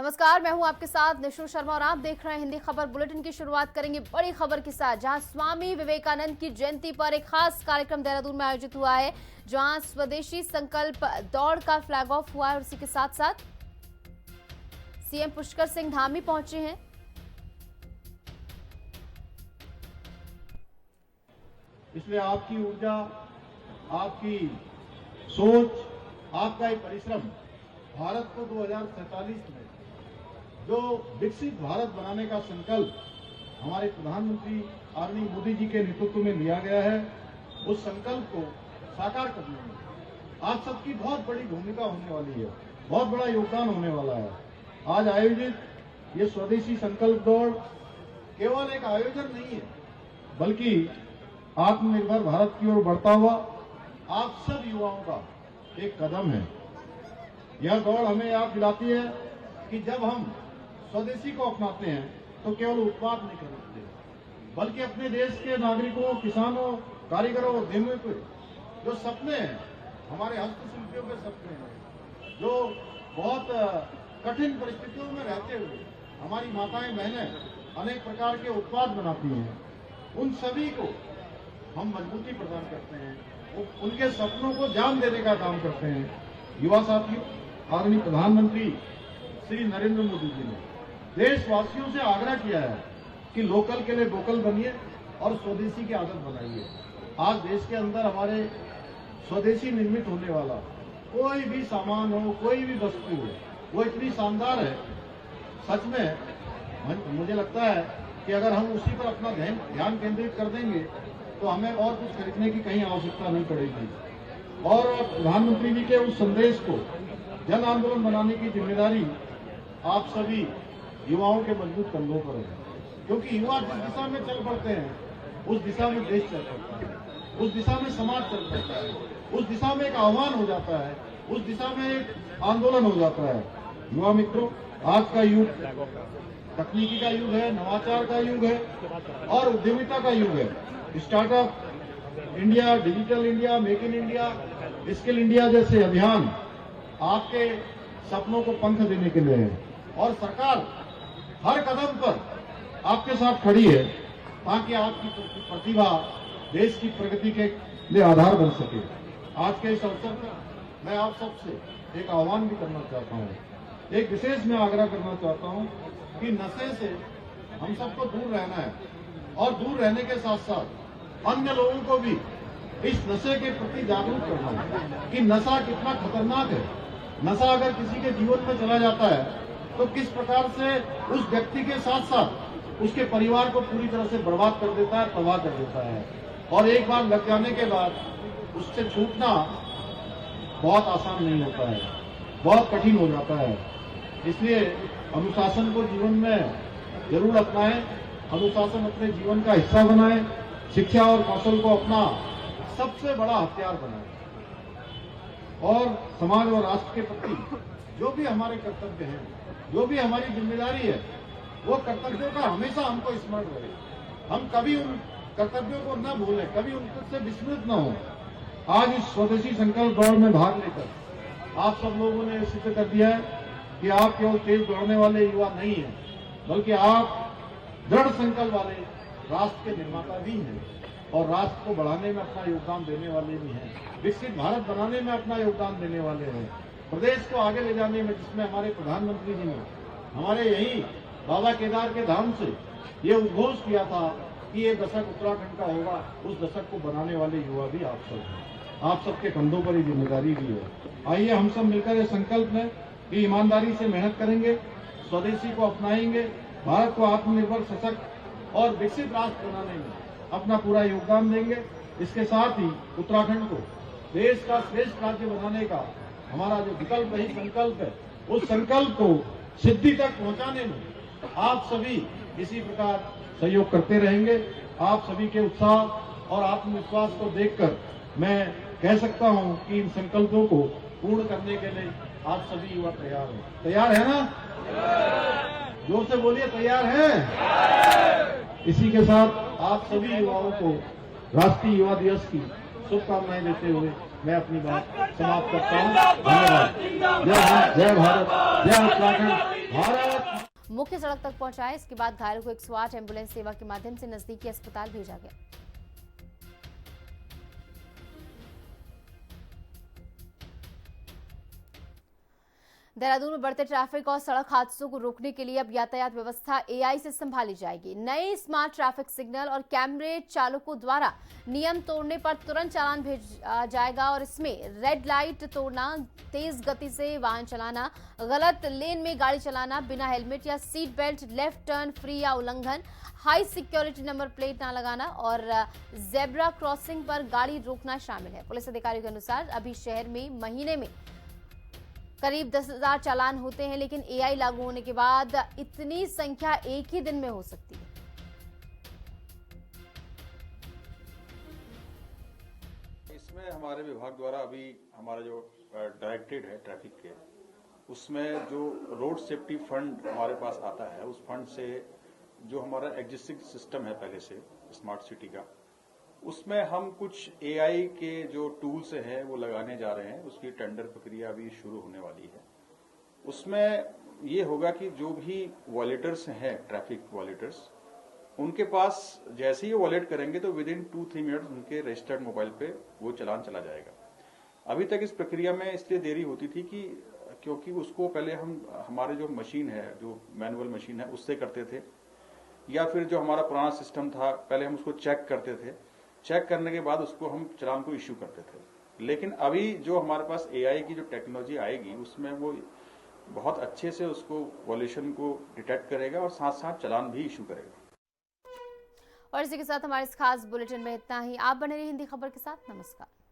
नमस्कार, मैं हूं आपके साथ निशु शर्मा और आप देख रहे हैं हिंदी खबर बुलेटिन की शुरुआत करेंगे बड़ी खबर के साथ, जहां स्वामी विवेकानंद की जयंती पर एक खास कार्यक्रम देहरादून में आयोजित हुआ है, जहां स्वदेशी संकल्प दौड़ का फ्लैग ऑफ हुआ है और इसी के साथ साथ सीएम पुष्कर सिंह धामी पहुंचे हैं। इसलिए आपकी ऊर्जा, आपकी सोच, आपका एक परिश्रम भारत को 2047 में जो विकसित भारत बनाने का संकल्प हमारे प्रधानमंत्री आदरणीय मोदी जी के नेतृत्व में लिया गया है, उस संकल्प को साकार करने में आप सबकी बहुत बड़ी भूमिका होने वाली है, बहुत बड़ा योगदान होने वाला है। आज आयोजित ये स्वदेशी संकल्प दौड़ केवल एक आयोजन नहीं है, बल्कि आत्मनिर्भर भारत की ओर बढ़ता हुआ आप सब युवाओं का एक कदम है। यह दौड़ हमें याद दिलाती है कि जब हम स्वदेशी को अपनाते हैं तो केवल उत्पाद नहीं खरीदते, बल्कि अपने देश के नागरिकों, किसानों, कारीगरों, उद्यमियों के जो सपने हैं, हमारे हस्तशिल्पियों के सपने हैं, जो बहुत कठिन परिस्थितियों में रहते हुए हमारी माताएं बहनें अनेक प्रकार के उत्पाद बनाती हैं, उन सभी को हम मजबूती प्रदान करते हैं, उनके सपनों को जान देने का काम करते हैं। युवा साथियों, आदरणीय प्रधानमंत्री श्री नरेंद्र मोदी जी ने देशवासियों से आग्रह किया है कि लोकल के लिए वोकल बनिए और स्वदेशी की आदत बनाइए। आज देश के अंदर हमारे स्वदेशी निर्मित होने वाला कोई भी सामान हो, कोई भी वस्तु हो, वो इतनी शानदार है, सच में मुझे लगता है कि अगर हम उसी पर अपना ध्यान केंद्रित कर देंगे तो हमें और कुछ खरीदने की कहीं आवश्यकता नहीं पड़ेगी। और प्रधानमंत्री जी के उस संदेश को जन आंदोलन बनाने की जिम्मेदारी आप सभी युवाओं के मजबूत कंधों पर है, क्योंकि युवा जिस दिशा में चल पड़ते हैं उस दिशा में देश चल पड़ता है, उस दिशा में समाज चल पड़ता है, उस दिशा में एक आह्वान हो जाता है, उस दिशा में एक आंदोलन हो जाता है। युवा मित्रों, आज का युग तकनीकी का युग है, नवाचार का युग है और उद्यमिता का युग है। Startup India, digital India, make in India, skill India जैसे अभियान आपके सपनों को पंख देने के लिए है और सरकार हर कदम पर आपके साथ खड़ी है ताकि आपकी प्रतिभा देश की प्रगति के लिए आधार बन सके। आज के इस अवसर पर मैं आप सबसे एक आह्वान भी करना चाहता हूँ, एक विशेष मैं आग्रह करना चाहता हूँ कि नशे से हम सबको दूर रहना है और दूर रहने के साथ साथ अन्य लोगों को भी इस नशे के प्रति जागरूक करना है कि नशा कितना खतरनाक है। नशा अगर किसी के जीवन में चला जाता है तो किस प्रकार से उस व्यक्ति के साथ साथ उसके परिवार को पूरी तरह से बर्बाद कर देता है, तबाह कर देता है, और एक बार लग जाने के बाद उससे छूटना बहुत आसान नहीं होता है, बहुत कठिन हो जाता है। इसलिए अनुशासन को जीवन में जरूर अपनाएं, अनुशासन अपने जीवन का हिस्सा बनाएं, शिक्षा और कौशल को अपना सबसे बड़ा हथियार बनाएं और समाज और राष्ट्र के प्रति जो भी हमारे कर्तव्य हैं, जो भी हमारी जिम्मेदारी है, वो कर्तव्यों का हमेशा हमको स्मरण रहे। हम कभी उन कर्तव्यों को न भूलें, कभी उनसे विस्मृत न हो। आज इस स्वदेशी संकल्प दौड़ में भाग लेकर आप सब लोगों ने सिद्ध कर दिया है कि आप केवल तेज दौड़ने वाले युवा नहीं हैं, बल्कि आप दृढ़ संकल्प वाले राष्ट्र के निर्माता भी हैं और राष्ट्र को बढ़ाने में अपना योगदान देने वाले भी हैं, विकसित भारत बनाने में अपना योगदान देने वाले हैं, प्रदेश को आगे ले जाने में, जिसमें हमारे प्रधानमंत्री जी ने हमारे यही बाबा केदार के धाम से ये उद्घोष किया था कि ये दशक उत्तराखंड का होगा, उस दशक को बनाने वाले युवा भी आप सब हैं। आप सबके कंधों पर ये जिम्मेदारी भी है। आइए हम सब मिलकर ये संकल्प लें कि ईमानदारी से मेहनत करेंगे, स्वदेशी को अपनाएंगे, भारत को आत्मनिर्भर, सशक्त और विकसित राष्ट्र बनाने में अपना पूरा योगदान देंगे। इसके साथ ही उत्तराखंड को देश का श्रेष्ठ राज्य बनाने का हमारा जो विकल्प है, संकल्प है, उस संकल्प को सिद्धि तक पहुंचाने में आप सभी इसी प्रकार सहयोग करते रहेंगे। आप सभी के उत्साह और आत्मविश्वास को देखकर मैं कह सकता हूं कि इन संकल्पों को पूर्ण करने के लिए आप सभी युवा तैयार हैं। तैयार है ना? जोर से बोलिए, तैयार हैं? इसी के साथ आप सभी युवाओं को राष्ट्रीय युवा दिवस की शुभकामनाएं देते हुए मैं अपनी बात समाप्त करता हूँ। धन्यवाद। जय हिंद, जय भारत, जय उत्तराखंड, भारत। मुख्य सड़क तक पहुंचाए। इसके बाद घायलों को 108 एम्बुलेंस सेवा के माध्यम से नजदीकी अस्पताल भेजा गया। देहरादून में बढ़ते ट्रैफिक और सड़क हादसों को रोकने के लिए अब यातायात व्यवस्था एआई से संभाली जाएगी। नए स्मार्ट ट्रैफिक सिग्नल और कैमरे चालकों द्वारा नियम तोड़ने पर तुरंत चालान भेजा जाएगा और इसमें रेड लाइट तोड़ना, तेज गति से वाहन चलाना, गलत लेन में गाड़ी चलाना, बिना हेलमेट या seat belt, left turn free या उल्लंघन, हाई सिक्योरिटी नंबर प्लेट न लगाना और जेब्रा क्रॉसिंग पर गाड़ी रोकना शामिल है। पुलिस अधिकारियों के अनुसार अभी शहर में महीने में करीब 10,000 चालान होते हैं, लेकिन एआई लागू होने के बाद इतनी संख्या एक ही दिन में हो सकती है। इसमें हमारे विभाग द्वारा अभी हमारा जो डायरेक्टेड है ट्रैफिक के, उसमें जो रोड सेफ्टी फंड हमारे पास आता है, उस फंड से जो हमारा एग्जिस्टिंग सिस्टम है पहले से स्मार्ट सिटी का, उसमें हम कुछ एआई के जो टूल्स हैं वो लगाने जा रहे हैं। उसकी टेंडर प्रक्रिया अभी शुरू होने वाली है। उसमें ये होगा कि जो भी वॉलेटर्स हैं, ट्रैफिक वॉलेटर्स, उनके पास जैसे ही वॉलेट करेंगे तो विद इन 2-3 मिनट्स उनके रजिस्टर्ड मोबाइल पे वो चालान चला जाएगा। अभी तक इस प्रक्रिया में इसलिए देरी होती थी कि क्योंकि उसको पहले हम हमारे जो मशीन है, जो मैनुअल मशीन है, उससे करते थे, या फिर जो हमारा पुराना सिस्टम था पहले हम उसको चेक करते थे, चेक करने के बाद उसको हम चालान को इश्यू करते थे। लेकिन अभी जो हमारे पास एआई की जो टेक्नोलॉजी आएगी, उसमें वो बहुत अच्छे से उसको वॉल्यूशन को डिटेक्ट करेगा और साथ साथ चालान भी इश्यू करेगा। और इसी के साथ हमारे इस खास बुलेटिन में इतना ही। आप बने रहिए हिंदी खबर के साथ। नमस्कार।